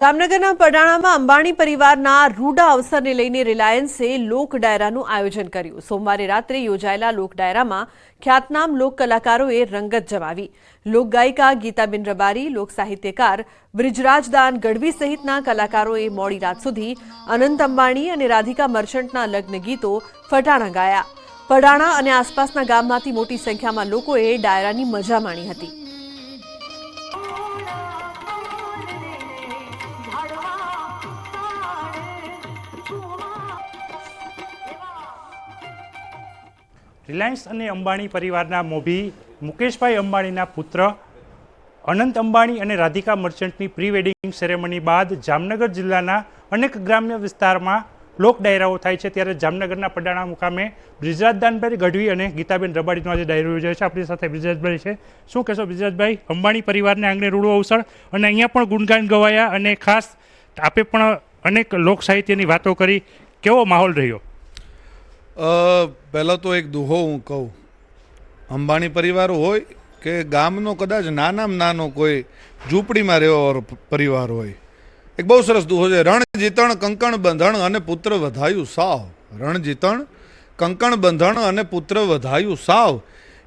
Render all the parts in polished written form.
જામનગરના પડાણામાં અંબાણી પરિવારના રૂડા અવસરને લઈને રિલાયન્સે લોક ડાયરાનું આયોજન કર્યું। સોમવારે રાત્રે યોજાયેલા લોક ડાયરામાં ખ્યાતનામ લોક કલાકારોએ રંગત જમાવી। લોકગાયિકા ગીતાબેન રબારી, લોક સાહિત્યકાર બ્રિજરાજદાન ગઢવી સહિતના કલાકારોએ મોડી રાત સુધી અનંત અંબાણી અને રાધિકા મર્ચન્ટના લગ્ન ગીતો ફટાણા ગાયા। પડાણા અને આસપાસના ગામમાંથી મોટી સંખ્યામાં લોકોએ ડાયરાની મજા માણી હતી। રિલાયન્સ અને અંબાણી પરિવારના મોભી મુકેશભાઈ અંબાણીના પુત્ર અનંત અંબાણી અને રાધિકા મર્ચન્ટની પ્રી વેડિંગ સેરેમની બાદ જામનગર જિલ્લાના અનેક ગ્રામ્ય વિસ્તારમાં લોક ડાયરાઓ થાય છે। ત્યારે જામનગરના પડાણા મુકામે બ્રિજરાજદાનભાઈ ગઢવી અને ગીતાબેન રબારીનો આજે ડાયરો યોજાયો છે। આપણી સાથે બ્રિજરાજભાઈ છે। શું કહેશો બ્રિજરાજભાઈ, અંબાણી પરિવારને આંગણે રૂડો અવસર અને અહીંયા પણ ગુણગાન ગવાયા અને ખાસ આપે પણ અનેક લોક સાહિત્યની વાતો કરી, કેવો માહોલ રહ્યો? પહેલાં તો એક દુહો હું કહું, અંબાણી પરિવાર હોય કે ગામનો કદાચ નાનામાં નાનો કોઈ ઝૂંપડીમાં રહેવાવાળો પરિવાર હોય, એક બહુ સરસ દુહો છે। રણ જીતણ કંકણ બંધણ અને પુત્ર વધાયું સાવ, રણ જીતણ કંકણ બંધણ અને પુત્ર વધાયું સાવ,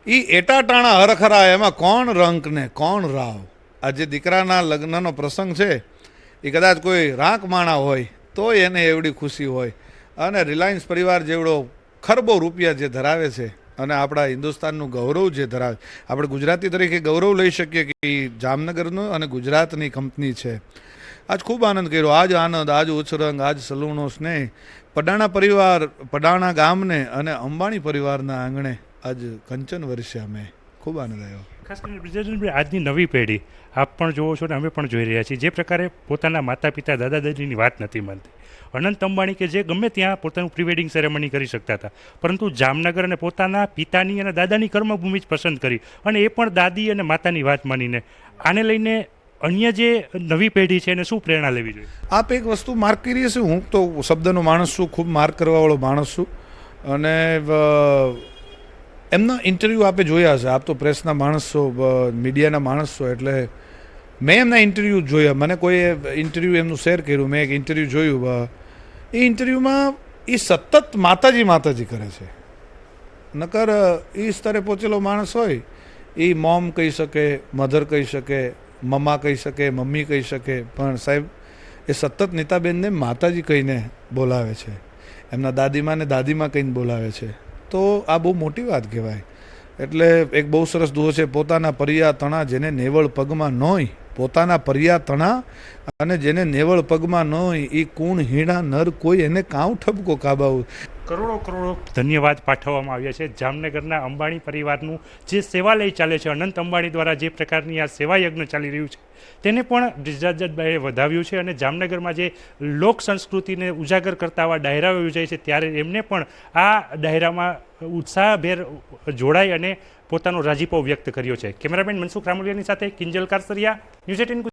એ એટાટાણા હરખરા એમાં કોણ રંક ને કોણ રાવ। આ જે દીકરાના લગ્નનો પ્રસંગ છે એ કદાચ કોઈ રાંક માણા હોય તો એને એવડી ખુશી હોય। અને રિલાયન્સ પરિવાર જેવડો ખરબો રૂપિયા જે ધરાવે છે અને આપણા હિન્દુસ્તાનનું ગૌરવ જે ધરાવે, આપણે ગુજરાતી તરીકે ગૌરવ લઈ શકીએ કે એ જામનગરનું અને ગુજરાતની કંપની છે। આજ ખૂબ આનંદ કર્યો, આજ આનંદ, આજ ઉછરંગ, આજ સલૂણો સ્નેહ પડાણા પરિવાર, પડાણા ગામને અને અંબાણી પરિવારના આંગણે આજ કંચન વર્ષ્યા મેં, ખૂબ આનંદ આવ્યો। ખાસ કરીને બ્રિજરાજભાઈ, આજની નવી પેઢી આપ પણ જોવો છો ને અમે પણ જોઈ રહ્યા છીએ, જે પ્રકારે પોતાના માતા પિતા દાદા દાદીની વાત નથી માનતી। અનંત અંબાણી કે જે ગમે ત્યાં પોતાનું પ્રી વેડિંગ સેરેમની કરી શકતા હતા, પરંતુ જામનગર અને પોતાના પિતાની અને દાદાની કર્મભૂમિ જ પસંદ કરી, અને એ પણ દાદી અને માતાની વાત માનીને। આને લઈને અન્ય જે નવી પેઢી છે એને શું પ્રેરણા લેવી જોઈએ? આપ એક વસ્તુ માર્ક કરી હશે, હું તો શબ્દનો માણસ છું, ખૂબ માર્ક કરવાવાળો માણસ છું, અને એમના ઇન્ટરવ્યૂ આપે જોયા હશે, આપ તો પ્રેસના માણસ છો, મીડિયાના માણસ છો, એટલે મેં એમના ઇન્ટરવ્યૂ જોયા। મને કોઈએ ઇન્ટરવ્યૂ એમનું શેર કર્યું, મેં એક ઇન્ટરવ્યૂ જોયું, એ ઇન્ટરવ્યૂમાં એ સતત માતાજી માતાજી કરે છે। નકર એ સ્તરે પહોંચેલો માણસ હોય એ મોમ કહી શકે, મધર કહી શકે, મમ્મા કહી શકે, મમ્મી કહી શકે, પણ સાહેબ એ સતત નીતાબેનને માતાજી કહીને બોલાવે છે, એમના દાદીમાને દાદીમાં કહીને બોલાવે છે, તો આ બહુ મોટી વાત કહેવાય। એટલે એક બહુ સરસ દુહો છે, પોતાના પરિયા તણા જેને નેવળ પગમાં નોય, પોતાના પરિયા તણા અને જેને નેવળ પગમાં નોય, એ કુણ હીણા નર કોઈ એને કાઉ ઠપકો કાબાવું। કરોડો કરોડો ધન્યવાદ પાઠવવામાં આવ્યા છે જામનગરના અંબાણી પરિવારનું જે સેવાલય ચાલે છે, અનંત અંબાણી દ્વારા જે પ્રકારની આ સેવા યજ્ઞ ચાલી રહ્યું છે તેને પણ બ્રિજરાજભાઈએ વધાવ્યું છે, અને જામનગરમાં જે લોક સંસ્કૃતિને ઉજાગર કરતા આવા ડાયરાઓ યોજાય છે ત્યારે એમને પણ આ ડાયરામાં ઉત્સાહભેર જોડાઈ અને પોતાનો રાજીપો વ્યક્ત કર્યો છે। કેમેરામેન મનસુખ રામોલિયાની સાથે કિંજલ કારસરિયા, ન્યૂઝ 18।